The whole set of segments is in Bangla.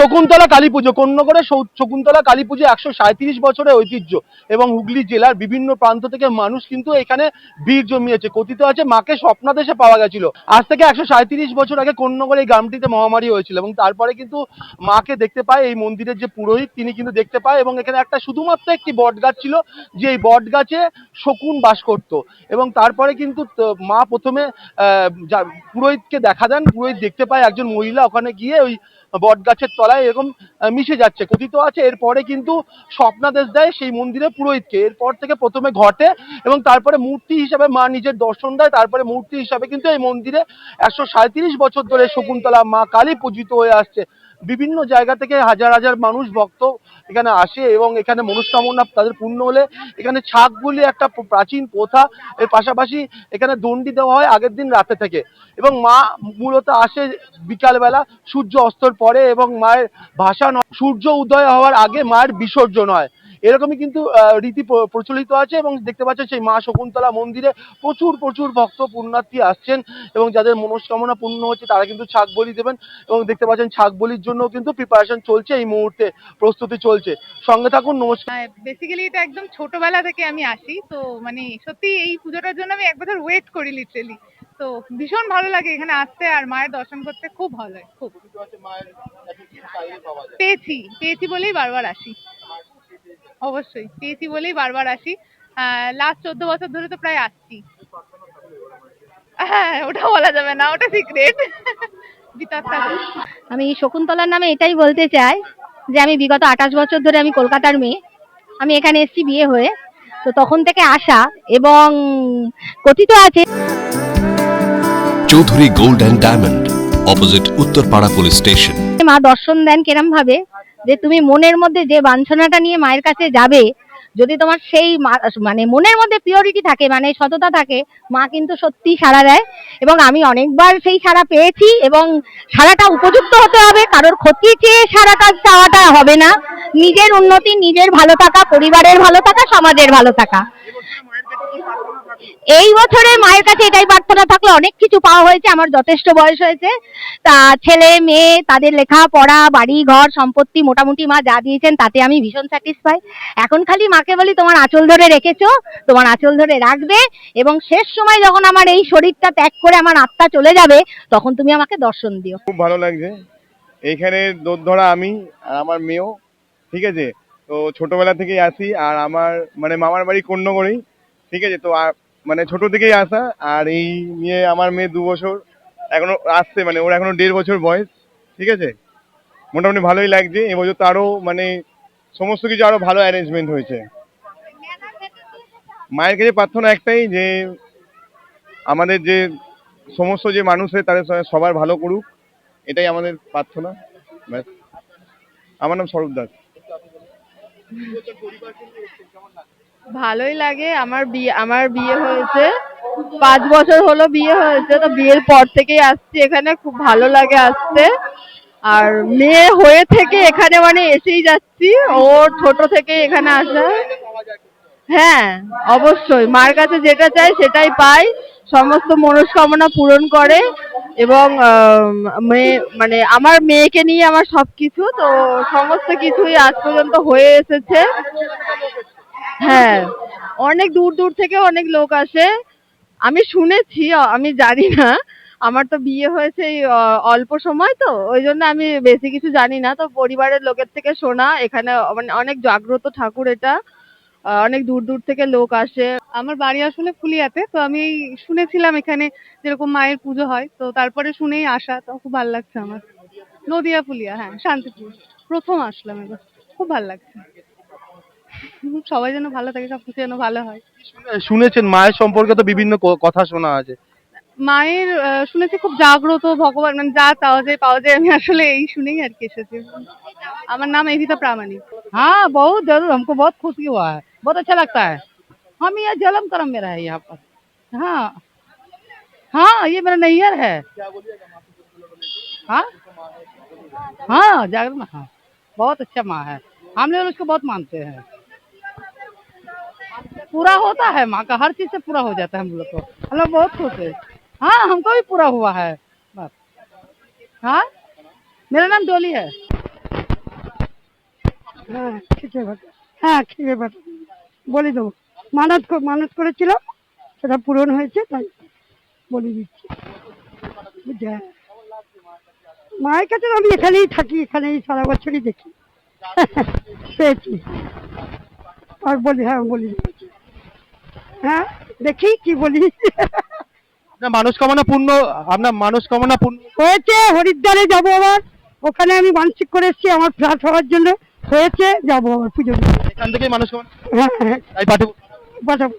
শকুন্তলা কালী পুজো, কোন্নগরের শকুন্তলা কালী পুজো 137 বছরের ঐতিহ্য এবং হুগলি জেলার বিভিন্ন প্রান্ত থেকে মানুষ কিন্তু এখানে ভিড় জমিয়েছে। কথিত আছে মাকে স্বপ্নাদেশে পাওয়া গেছিল। আজ থেকে 137 বছর আগে কোন্নগর এই গ্রামটিতে মহামারী হয়েছিল এবং তারপরে কিন্তু মাকে দেখতে পায় এই মন্দিরের যে পুরোহিত তিনি কিন্তু দেখতে পায় এবং এখানে একটা শুধুমাত্র একটি বট গাছ ছিল, যে এই বট গাছে শকুন বাস করত এবং তারপরে কিন্তু মা প্রথমে পুরোহিতকে দেখা দেন। পুরোহিত দেখতে পায় একজন মহিলা ওখানে গিয়ে ওই বট গাছের তলায় এরকম মিশে যাচ্ছে। কথিত আছে এরপরে কিন্তু স্বপ্নাদেশ দেয় সেই মন্দিরে পুরোহিতকে। এরপর থেকে প্রথমে ঘটে এবং তারপরে মূর্তি হিসাবে মা নিজের দর্শন দেয়। তারপরে মূর্তি হিসাবে কিন্তু এই মন্দিরে 137 বছর ধরে শকুন্তলা মা কালী পূজিত হয়ে আসছে। বিভিন্ন জায়গা থেকে হাজার হাজার মানুষ ভক্ত এখানে আসে এবং এখানে মনস্কামনা তাদের পূর্ণ হলে এখানে ছাগ বলে একটা প্রাচীন প্রথা, এর পাশাপাশি এখানে দণ্ডি দেওয়া হয় আগের দিন রাতে থেকে এবং মা মূলত আসে বিকালবেলা সূর্য অস্তর পরে এবং মায়ের ভাসান সূর্য উদয় হওয়ার আগে মায়ের বিসর্জন হয়। এরকমই কিন্তু রীতি প্রচলিত আছে এবং দেখতে পাচ্ছেন সেই মা শকুন্তলা মন্দিরে প্রচুর প্রচুর ভক্ত পুণ্যার্থী আসছেন এবং যাদের মনস্কামনা পূর্ণ হচ্ছে তারা কিন্তু ছাগ বলি দেবেন এবং দেখতে পাচ্ছেন ছাগ বলির জন্য কিন্তু প্রিপারেশন চলছে, এই মুহূর্তে প্রস্তুতি চলছে। সঙ্গে থাকুন। নমস্কার। বেসিক্যালি এটা একদম ছোটবেলা থেকে আমি আসি, তো মানে সত্যি এই পুজোটার জন্য আমি এক বছর ওয়েট করি লিটারেলি। তো ভীষণ ভালো লাগে এখানে আসতে আর মায়ের দর্শন করতে, খুব ভালো লাগে। খুব পেয়েছি বলেই বারবার আসি। অবশ্যই পেয়েছি বলেই বারবার আসি। লাস্ট 14 বছর ধরে তো প্রায় আসছি। হ্যাঁ, ওটা বলা যাবে না, ওটা সিক্রেট। আমি শকুন্তলার নামে এটাই বলতে চাই যে আমি বিগত 28 বছর ধরে আমি কলকাতার মেয়ে। আমি এখানে এসেছি বিয়ে হয়ে, তো তখন থেকে আসা এবং কথিত আছে Chowdhury gold and diamond, opposite Uttarpara police station. মা দর্শন দেন কেরম ভাবে যে তুমি মনের মধ্যে যে বাঞ্ছনাটা নিয়ে মায়ের কাছে যাবে, যদি তোমার সেই মানে মনের মধ্যে পিওরিটি থাকে, মানে সততা থাকে, মা কিন্তু সত্যি সাড়া দেয়। এবং আমি অনেকবার সেই সাড়া পেয়েছি এবং সাড়াটা উপযুক্ত হতে হবে, কারোর ক্ষতি চেয়ে সাড়াটা চাওয়াটা হবে না। নিজের উন্নতি, নিজের ভালো থাকা, পরিবারের ভালো থাকা, সমাজের ভালো থাকা। এই বছরে মায়ের কাছে এটাই প্রার্থনা থাকলো, অনেক কিছু পাওয়া হয়েছে, আমার যথেষ্ট বয়স হয়েছে, তা ছেলে মেয়ে তাদের লেখাপড়া, বাড়ি ঘর সম্পত্তি মোটামুটি মা যা দিয়েছেন তাতে আমি ভীষণ স্যাটিসফাই। এখন খালি মাকে বলি তোমার আঁচল ধরে রেখেছো, তোমার আঁচল ধরে রাখবে এবং শেষ সময় যখন আমার এই শরীরটা ত্যাগ করে আমার আত্মা চলে যাবে তখন তুমি আমাকে দর্শন দিও। খুব ভালো লাগছে এইখানে দোর ধরা আমি আর আমার মেয়েও, ঠিক আছে। তো ছোটবেলা থেকেই আসি আর আমার মানে মামার বাড়ি কোন্নগরেই, ঠিক আছে। তো মানে ছোট থেকেই আসা। আর এই নিয়ে আমার মেয়ে 2 বছর এখনো আসছে, মানে ওর এখনো 1.5 বছর বয়স, ঠিক আছে। মোটামুটি ভালোই লাগছে। এবছর তো আরো মানে সমস্ত কিছু আরো ভালো অ্যারেঞ্জমেন্ট হয়েছে। মায়ের কাছে প্রার্থনা একটাই যে আমাদের যে সমস্ত যে মানুষের তাদের সবার ভালো করুক, এটাই আমাদের প্রার্থনা। ব্যাস। আমার নাম স্বরূপ দাস। ভালোই লাগে। আমার বিয়ে হয়েছে 5 বছর হলো বিয়ে হয়েছে, তো বিয়ের পর থেকেই আসছি এখানে, খুব ভালো লাগে আসতে। আর মেয়ে হয়ে থেকে এখানে মানে এসেই যাচ্ছি, ওর ছোট থেকে এখানে আসা। হ্যাঁ অবশ্যই, মার কাছে যেটা চাই সেটাই পাই, সমস্ত মনস্কামনা পূরণ করে এবং মেয়ে মানে আমার মেয়েকে নিয়ে আমার সবকিছু, তো সমস্ত কিছুই আজ পর্যন্ত হয়ে এসেছে। হ্যাঁ, অনেক দূর দূর থেকে অনেক লোক আসে। আমি শুনেছি, আমি জানি না, আমার তো বিয়ে হয়েছে অল্প সময়, তো ওই জন্য আমি বেশি কিছু জানি না। তো পরিবারের লোকের থেকে শোনা, এখানে মানে অনেক জাগ্রত ঠাকুর এটা, অনেক দূর দূর থেকে লোক আসে। আমার বাড়ি আসলে ফুলিয়াতে, তো আমি শুনেছিলাম এখানে যেরকম মায়ের পুজো হয়, তো তারপরে শুনেই আসা, তো খুব ভালো লাগছে আমার। নদিয়া ফুলিয়া, হ্যাঁ শান্তিপুর। প্রথম আসলাম এবার, খুব ভালো লাগছে। সবাই যেন ভালো থাকে, সবকিছু যেন ভালো হয়। শুনেছেন মায়ের সম্পর্কে তো বিভিন্ন কথা শোনা আছে। মায়ের শুনেছি খুব জাগ্রত, ভগবান মানে যা পাওয়া যায় আমি আসলে এই শুনেই আর কি এসেছি। আমার নাম এভিতা प्रामाणिक। हाँ बहुत जरूर, हमको बहुत खुशी हुआ है, बहुत अच्छा लगता है। हम ये जलम करम में रहे यहाँ पर। हाँ हाँ, ये मेरा नैयर है। हाँ हाँ जागरण, हाँ बहुत अच्छा माँ है, हम लोग उसको बहुत मानते हैं। पूरा होता है माँ का, हर चीज से पूरा हो जाता है हम लोग को, हम लोग बहुत खुश है। हाँ हमको भी पूरा हुआ है बस। हाँ मेरा नाम डोली है। হ্যাঁ খিচে ভাটা, হ্যাঁ খিচে ভাটা বলে দেবো। মানত করেছিলাম, সেটা পূরণ হয়েছে, তাই বলে দিচ্ছি। বুঝলে, মায়ের কাছে আমি এখানেই থাকি, এখানেই সারা বছরই দেখি। পেয়েছি আর বলি, হ্যাঁ বলি, হ্যাঁ দেখি কি বলি। আপনার মানসকামনা পূর্ণ হয়েছে, হরিদ্বারে যাবো আবার, ওখানে আমি মানসিক করে এসেছি আমার ফ্ল্যাট হওয়ার জন্য, হয়েছে, যাবো আবার পুজো দিতে। এখান থেকে মানসকামনা হ্যাঁ হ্যাঁ তাই পাঠাবো। পাঠাবো।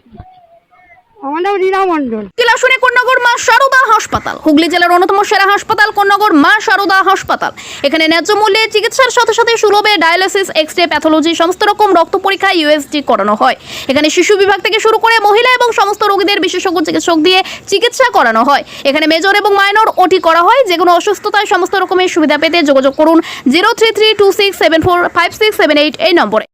আমার নাম রীনা মণ্ডল। জেলাশুনি কোন্নগর মা শারদা হাসপাতাল, হুগলি জেলার অন্যতম সেরা হাসপাতাল কোন্নগর মা শারদা হাসপাতাল। এখানে ন্যায্য মূল্যে চিকিৎসার সাথে সাথে সুলভে ডায়ালিসিস, এক্স-রে, প্যাথোলজি, সমস্ত রকম রক্ত পরীক্ষা, ইউএসজি করানো হয়। এখানে শিশু বিভাগ থেকে শুরু করে মহিলা এবং সমস্ত রোগীদের বিশেষজ্ঞ চিকিৎসক দিয়ে চিকিৎসা করানো হয়। এখানে মেজর এবং মাইনর ওটি করা হয়। যে কোনো অসুস্থতায় সমস্ত রকমের সুবিধা পেতে যোগাযোগ করুন 03326745678 এই নম্বরে।